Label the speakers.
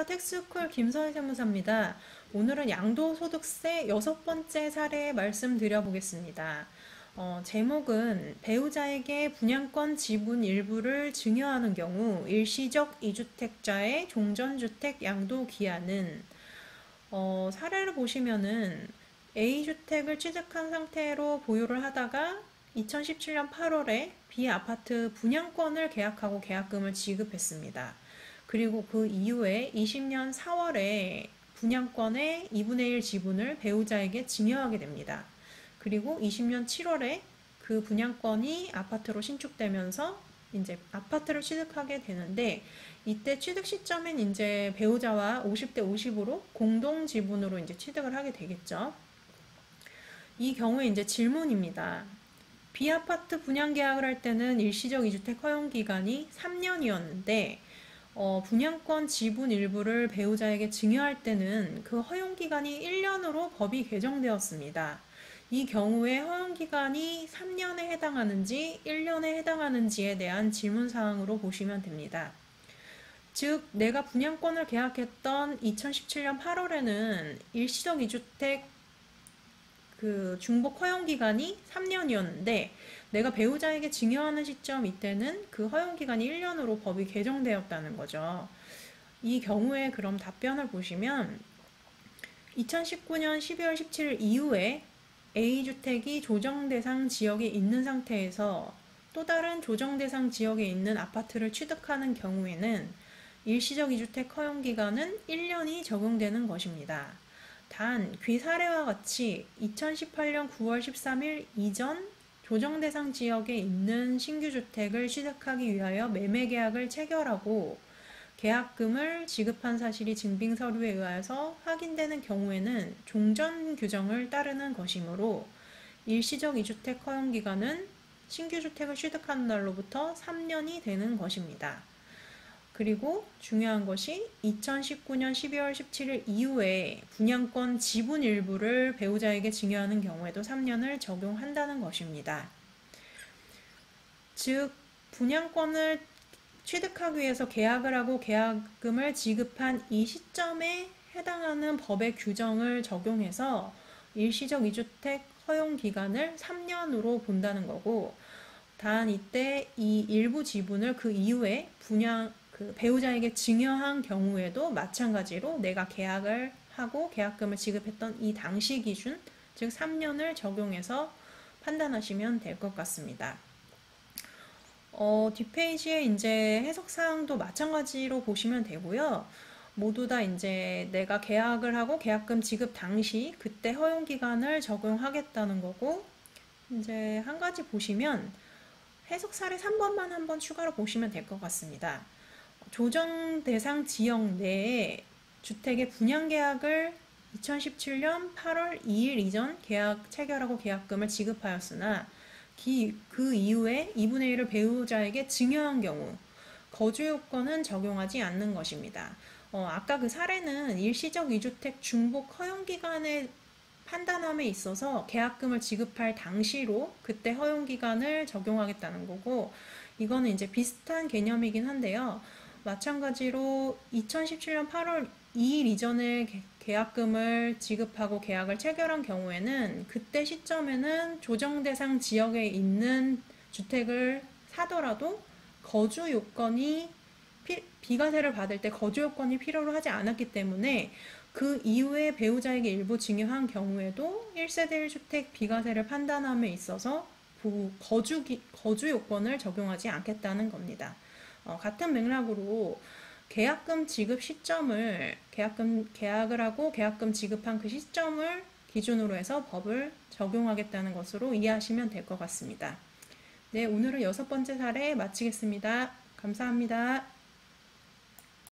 Speaker 1: 텍스쿨 김서희 세무사입니다. 오늘은 양도소득세 6번째 사례 말씀드려보겠습니다. 제목은 배우자에게 분양권 지분 일부를 증여하는 경우 일시적 이주택자의 종전주택 양도 기한은 사례를 보시면은 A주택을 취득한 상태로 보유를 하다가 2017년 8월에 B아파트 분양권을 계약하고 계약금을 지급했습니다. 그리고 그 이후에 20년 4월에 분양권의 2분의 1 지분을 배우자에게 증여하게 됩니다. 그리고 20년 7월에 그 분양권이 아파트로 신축되면서 이제 아파트를 취득하게 되는데, 이때 취득 시점엔 이제 배우자와 50대 50으로 공동 지분으로 이제 취득을 하게 되겠죠. 이 경우에 이제 질문입니다. B아파트 분양 계약을 할 때는 일시적 이주택 허용 기간이 3년이었는데 분양권 지분 일부를 배우자에게 증여할 때는 그 허용기간이 1년으로 법이 개정되었습니다. 이 경우에 허용기간이 3년에 해당하는지 1년에 해당하는지에 대한 질문사항으로 보시면 됩니다. 즉, 내가 분양권을 계약했던 2017년 8월에는 일시적 이주택 중복 허용기간이 3년이었는데 내가 배우자에게 증여하는 시점 이때는 그 허용기간이 1년으로 법이 개정되었다는 거죠. 이 경우에 그럼 답변을 보시면 2019년 12월 17일 이후에 A주택이 조정대상 지역에 있는 상태에서 또 다른 조정대상 지역에 있는 아파트를 취득하는 경우에는 일시적 이주택 허용기간은 1년이 적용되는 것입니다. 단, 귀 사례와 같이 2018년 9월 13일 이전 조정대상 지역에 있는 신규주택을 취득하기 위하여 매매계약을 체결하고 계약금을 지급한 사실이 증빙서류에 의하여서 확인되는 경우에는 종전규정을 따르는 것이므로 일시적 이주택 허용기간은 신규주택을 취득하는 날로부터 3년이 되는 것입니다. 그리고 중요한 것이 2019년 12월 17일 이후에 분양권 지분 일부를 배우자에게 증여하는 경우에도 3년을 적용한다는 것입니다. 즉, 분양권을 취득하기 위해서 계약을 하고 계약금을 지급한 이 시점에 해당하는 법의 규정을 적용해서 일시적 이주택 허용 기간을 3년으로 본다는 거고, 단 이때 이 일부 지분을 그 이후에 배우자에게 증여한 경우에도 마찬가지로 내가 계약을 하고 계약금을 지급했던 이 당시 기준, 즉 3년을 적용해서 판단하시면 될 것 같습니다. 뒷페이지에 이제 해석사항도 마찬가지로 보시면 되고요. 모두 다 이제 내가 계약을 하고 계약금 지급 당시 그때 허용기간을 적용하겠다는 거고, 이제 한 가지 보시면 해석 사례 3번만 한번 추가로 보시면 될 것 같습니다. 조정 대상 지역 내에 주택의 분양 계약을 2017년 8월 2일 이전 계약 체결하고 계약금을 지급하였으나 그 이후에 2분의 1을 배우자에게 증여한 경우 거주 요건은 적용하지 않는 것입니다. 아까 그 사례는 일시적 이주택 중복 허용기간의 판단함에 있어서 계약금을 지급할 당시로 그때 허용기간을 적용하겠다는 거고, 이거는 이제 비슷한 개념이긴 한데요. 마찬가지로 2017년 8월 2일 이전에 계약금을 지급하고 계약을 체결한 경우에는 그때 시점에는 조정대상 지역에 있는 주택을 사더라도 거주 요건이 비과세를 받을 때 거주 요건이 필요로 하지 않았기 때문에 그 이후에 배우자에게 일부 증여한 경우에도 1세대 1주택 비과세를 판단함에 있어서 거주 요건을 적용하지 않겠다는 겁니다. 같은 맥락으로 계약금 지급 시점을 계약을 하고 계약금 지급한 그 시점을 기준으로 해서 법을 적용하겠다는 것으로 이해하시면 될 것 같습니다. 네, 오늘은 6번째 사례 마치겠습니다. 감사합니다.